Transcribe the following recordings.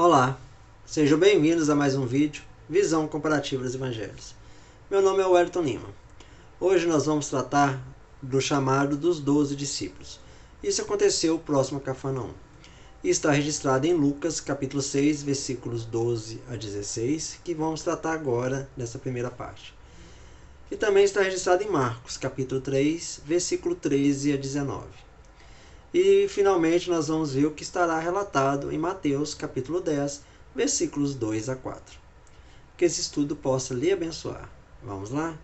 Olá, sejam bem-vindos a mais um vídeo Visão Comparativa dos Evangelhos. Meu nome é Wellington Lima. Hoje nós vamos tratar do chamado dos 12 discípulos. Isso aconteceu próximo a Cafarnaum e está registrado em Lucas capítulo 6, versículos 12 a 16, que vamos tratar agora nessa primeira parte. E também está registrado em Marcos capítulo 3, versículo 13 a 19. E finalmente nós vamos ver o que estará relatado em Mateus capítulo 10, versículos 2 a 4. Que esse estudo possa lhe abençoar. Vamos lá?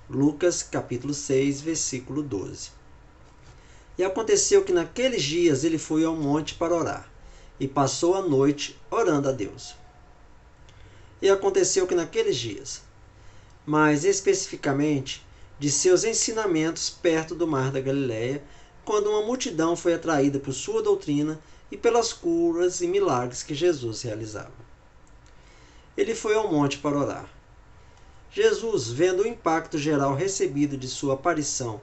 Lucas capítulo 6, versículo 12. E aconteceu que naqueles dias ele foi ao monte para orar, e passou a noite orando a Deus. E aconteceu que naqueles dias, mais especificamente de seus ensinamentos perto do mar da Galileia, quando uma multidão foi atraída por sua doutrina e pelas curas e milagres que Jesus realizava. Ele foi ao monte para orar. Jesus, vendo o impacto geral recebido de sua aparição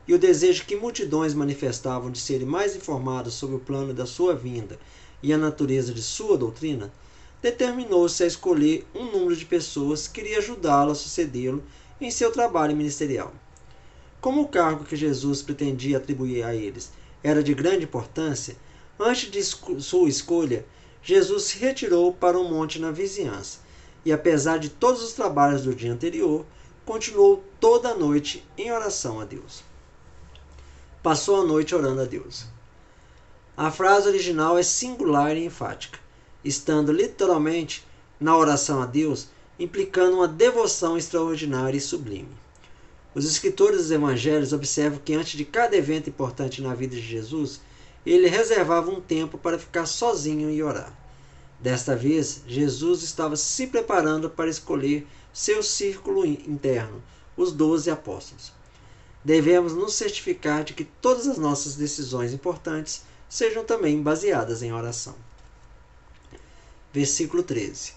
e o desejo que multidões manifestavam de serem mais informados sobre o plano da sua vinda e a natureza de sua doutrina, determinou-se a escolher um número de pessoas que iria ajudá-lo a sucedê-lo em seu trabalho ministerial. Como o cargo que Jesus pretendia atribuir a eles era de grande importância, antes de sua escolha, Jesus se retirou para um monte na vizinhança, e apesar de todos os trabalhos do dia anterior, continuou toda a noite em oração a Deus. Passou a noite orando a Deus. A frase original é singular e enfática, estando literalmente na oração a Deus, implicando uma devoção extraordinária e sublime. Os escritores dos evangelhos observam que antes de cada evento importante na vida de Jesus, ele reservava um tempo para ficar sozinho e orar. Desta vez, Jesus estava se preparando para escolher seu círculo interno, os 12 apóstolos. Devemos nos certificar de que todas as nossas decisões importantes sejam também baseadas em oração. Versículo 13.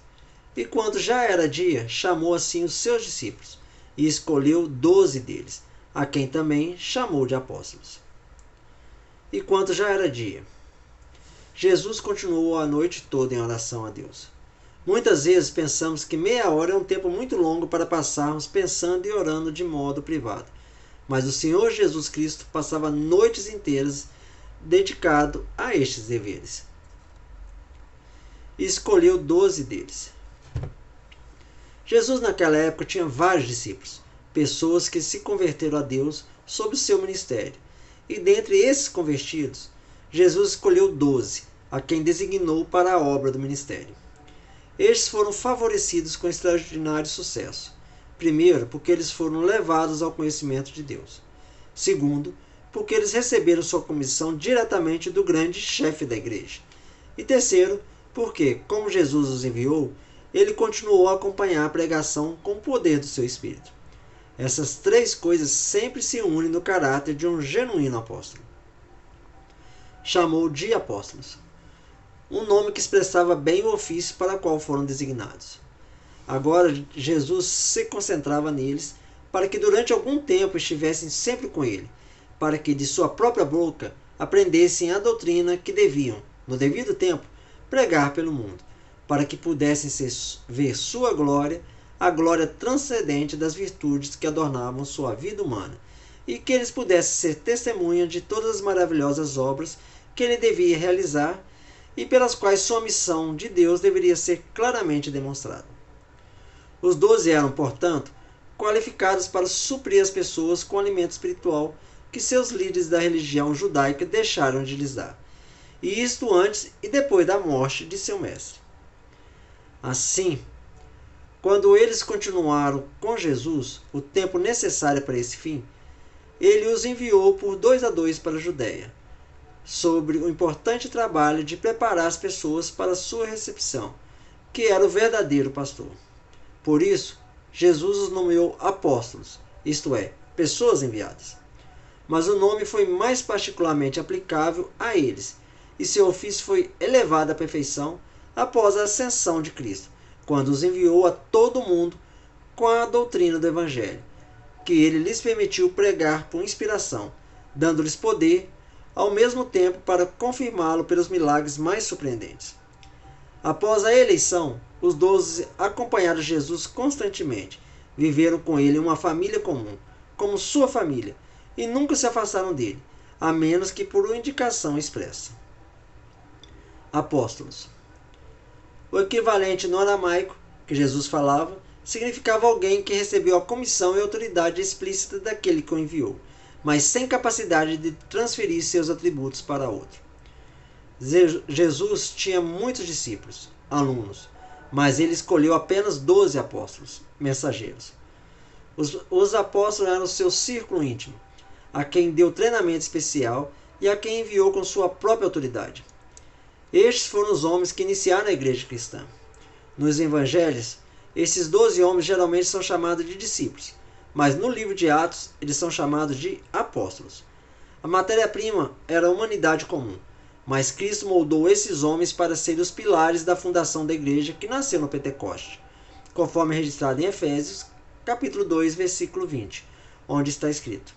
E quando já era dia, chamou assim os seus discípulos, e escolheu 12 deles, a quem também chamou de apóstolos. E quando já era dia, Jesus continuou a noite toda em oração a Deus. Muitas vezes pensamos que meia hora é um tempo muito longo para passarmos pensando e orando de modo privado. Mas o Senhor Jesus Cristo passava noites inteiras dedicado a estes deveres. E escolheu 12 deles. Jesus naquela época tinha vários discípulos, pessoas que se converteram a Deus sob o seu ministério. E dentre esses convertidos, Jesus escolheu 12, a quem designou para a obra do ministério. Estes foram favorecidos com extraordinário sucesso. Primeiro, porque eles foram levados ao conhecimento de Deus. Segundo, porque eles receberam sua comissão diretamente do grande chefe da igreja. E terceiro, porque, como Jesus os enviou, ele continuou a acompanhar a pregação com o poder do seu Espírito. Essas três coisas sempre se unem no caráter de um genuíno apóstolo. Chamou de apóstolos, um nome que expressava bem o ofício para o qual foram designados. Agora Jesus se concentrava neles para que durante algum tempo estivessem sempre com ele, para que de sua própria boca aprendessem a doutrina que deviam, no devido tempo, pregar pelo mundo, para que pudessem ver sua glória, a glória transcendente das virtudes que adornavam sua vida humana, e que eles pudessem ser testemunha de todas as maravilhosas obras que ele devia realizar e pelas quais sua missão de Deus deveria ser claramente demonstrada. Os 12 eram, portanto, qualificados para suprir as pessoas com o alimento espiritual que seus líderes da religião judaica deixaram de lhes dar, e isto antes e depois da morte de seu mestre. Assim, quando eles continuaram com Jesus o tempo necessário para esse fim, ele os enviou por 2 a 2 para a Judéia, sobre o importante trabalho de preparar as pessoas para a sua recepção, que era o verdadeiro pastor. Por isso, Jesus os nomeou apóstolos, isto é, pessoas enviadas. Mas o nome foi mais particularmente aplicável a eles, e seu ofício foi elevado à perfeição após a ascensão de Cristo, quando os enviou a todo o mundo com a doutrina do Evangelho, que ele lhes permitiu pregar por inspiração, dando-lhes poder, ao mesmo tempo para confirmá-lo pelos milagres mais surpreendentes. Após a eleição, os 12 acompanharam Jesus constantemente. Viveram com ele uma família comum, como sua família, e nunca se afastaram dele, a menos que por uma indicação expressa. Apóstolos. O equivalente no aramaico, que Jesus falava, significava alguém que recebeu a comissão e autoridade explícita daquele que o enviou, mas sem capacidade de transferir seus atributos para outro. Jesus tinha muitos discípulos, alunos, mas ele escolheu apenas 12 apóstolos, mensageiros. Os apóstolos eram o seu círculo íntimo, a quem deu treinamento especial e a quem enviou com sua própria autoridade. Estes foram os homens que iniciaram a igreja cristã. Nos evangelhos, esses 12 homens geralmente são chamados de discípulos, mas no livro de Atos eles são chamados de apóstolos. A matéria-prima era a humanidade comum, mas Cristo moldou esses homens para serem os pilares da fundação da igreja que nasceu no Pentecoste, conforme registrado em Efésios, capítulo 2, versículo 20, onde está escrito: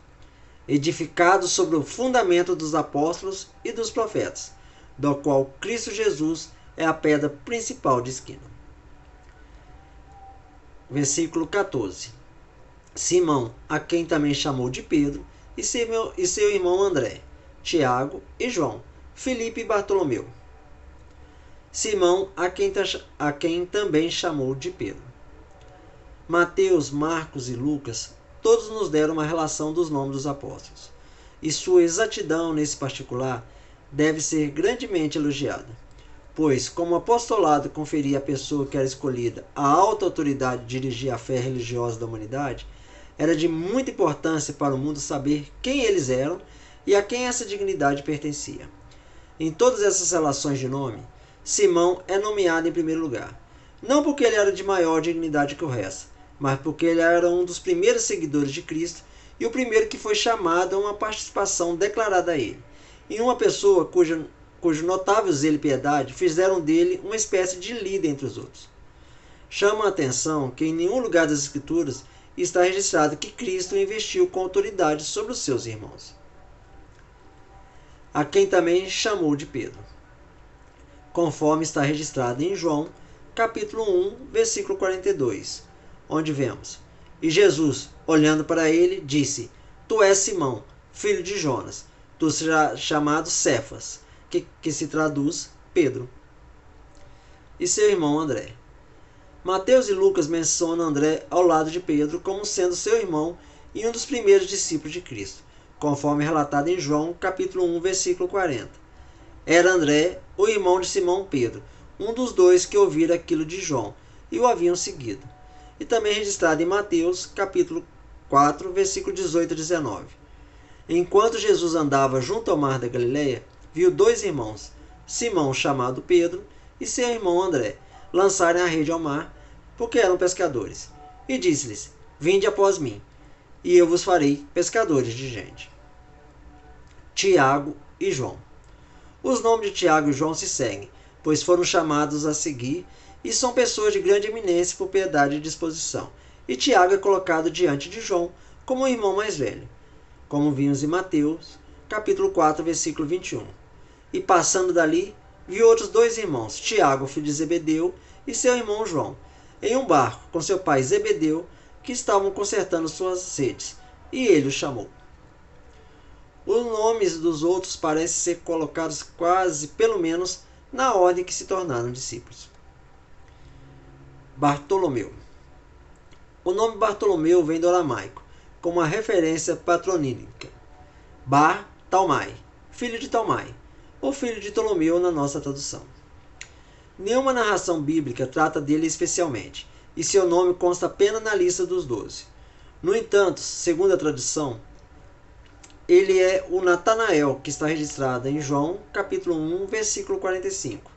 edificado sobre o fundamento dos apóstolos e dos profetas, do qual Cristo Jesus é a pedra principal de esquina. Versículo 14. Simão, a quem também chamou de Pedro, e seu irmão André, Tiago e João, Filipe e Bartolomeu. Simão, a quem também chamou de Pedro. Mateus, Marcos e Lucas, todos nos deram uma relação dos nomes dos apóstolos, e sua exatidão nesse particular deve ser grandemente elogiada, pois, como o apostolado conferia à pessoa que era escolhida a alta autoridade de dirigir a fé religiosa da humanidade, era de muita importância para o mundo saber quem eles eram e a quem essa dignidade pertencia. Em todas essas relações de nome, Simão é nomeado em primeiro lugar, não porque ele era de maior dignidade que o resto, mas porque ele era um dos primeiros seguidores de Cristo e o primeiro que foi chamado a uma participação declarada a ele, em uma pessoa cujo notável zelo e piedade fizeram dele uma espécie de líder entre os outros. Chama a atenção que em nenhum lugar das Escrituras está registrado que Cristo investiu com autoridade sobre os seus irmãos, a quem também chamou de Pedro, conforme está registrado em João, capítulo 1, versículo 42, onde vemos: e Jesus, olhando para ele, disse: tu és Simão, filho de Jonas, tu serás chamado Cefas, que se traduz Pedro. E seu irmão André. Mateus e Lucas mencionam André ao lado de Pedro como sendo seu irmão e um dos primeiros discípulos de Cristo, conforme relatado em João, capítulo 1, versículo 40. Era André, o irmão de Simão Pedro, um dos dois que ouviram aquilo de João e o haviam seguido. E também registrado em Mateus, capítulo 4, versículo 18 e 19. Enquanto Jesus andava junto ao mar da Galileia, viu dois irmãos, Simão, chamado Pedro, e seu irmão André, lançarem a rede ao mar, porque eram pescadores. E disse-lhes: vinde após mim, e eu vos farei pescadores de gente. Tiago e João. Os nomes de Tiago e João se seguem, pois foram chamados a seguir e são pessoas de grande eminência por piedade e disposição. E Tiago é colocado diante de João como o irmão mais velho, como vimos em Mateus, capítulo 4, versículo 21. E passando dali, viu outros dois irmãos, Tiago, filho de Zebedeu, e seu irmão João, em um barco com seu pai Zebedeu, que estavam consertando suas redes, e ele os chamou. Os nomes dos outros parecem ser colocados quase, pelo menos, na ordem que se tornaram discípulos. Bartolomeu. O nome Bartolomeu vem do aramaico, como uma referência patronímica. Bar Talmai, filho de Talmai, ou filho de Ptolomeu na nossa tradução. Nenhuma narração bíblica trata dele especialmente, e seu nome consta apenas na lista dos 12. No entanto, segundo a tradição, ele é o Natanael, que está registrado em João, capítulo 1, versículo 45.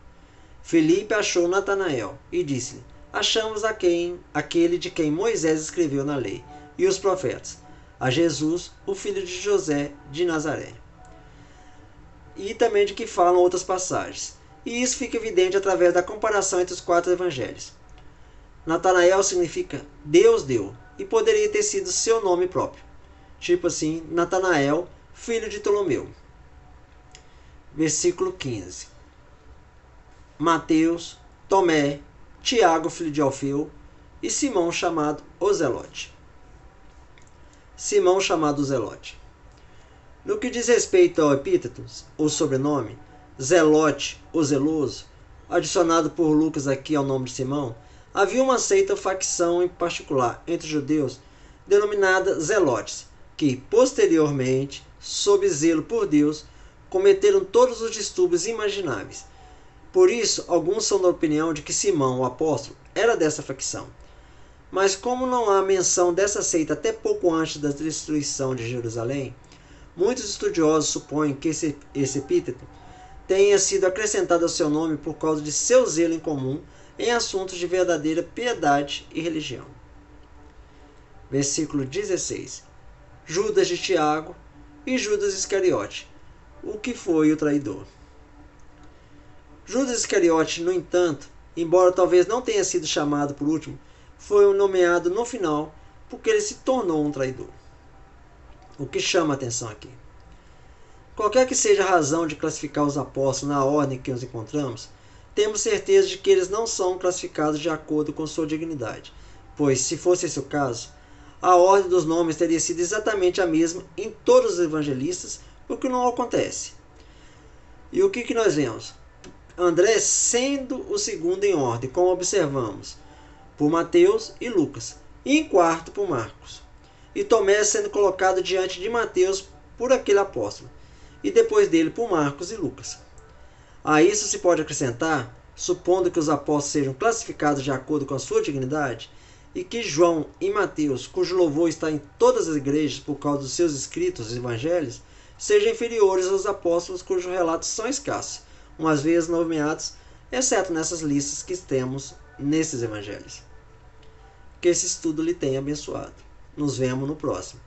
Filipe achou Natanael e disse-lhe: achamos aquele de quem Moisés escreveu na lei e os profetas, a Jesus, o filho de José de Nazaré. E também de que falam outras passagens. E isso fica evidente através da comparação entre os 4 evangelhos. Natanael significa Deus deu, e poderia ter sido seu nome próprio. Tipo assim, Natanael, filho de Ptolomeu. Versículo 15. Mateus, Tomé, Tiago, filho de Alfeu, e Simão, chamado o Zelote. Simão, chamado o Zelote. No que diz respeito ao epíteto, ou sobrenome, Zelote, o zeloso, adicionado por Lucas aqui ao nome de Simão, havia uma seita ou facção em particular entre os judeus, denominada Zelotes, que, posteriormente, sob zelo por Deus, cometeram todos os distúrbios imagináveis. Por isso, alguns são da opinião de que Simão, o apóstolo, era dessa facção. Mas como não há menção dessa seita até pouco antes da destruição de Jerusalém, muitos estudiosos supõem que esse epíteto tenha sido acrescentado ao seu nome por causa de seu zelo em comum em assuntos de verdadeira piedade e religião. Versículo 16. Judas de Tiago e Judas Iscariote, o que foi o traidor. Judas Iscariote, no entanto, embora talvez não tenha sido chamado por último, foi nomeado no final porque ele se tornou um traidor. O que chama a atenção aqui? Qualquer que seja a razão de classificar os apóstolos na ordem que os encontramos, temos certeza de que eles não são classificados de acordo com sua dignidade, pois, se fosse esse o caso, a ordem dos nomes teria sido exatamente a mesma em todos os evangelistas, o que não acontece. E o que nós vemos? André sendo o segundo em ordem, como observamos, por Mateus e Lucas, e em quarto por Marcos. E Tomé sendo colocado diante de Mateus por aquele apóstolo, e depois dele por Marcos e Lucas. A isso se pode acrescentar, supondo que os apóstolos sejam classificados de acordo com a sua dignidade, e que João e Mateus, cujo louvor está em todas as igrejas por causa dos seus escritos e evangelhos, sejam inferiores aos apóstolos cujos relatos são escassos, umas vezes nomeados, exceto nessas listas que temos nesses evangelhos. Que esse estudo lhe tenha abençoado. Nos vemos no próximo.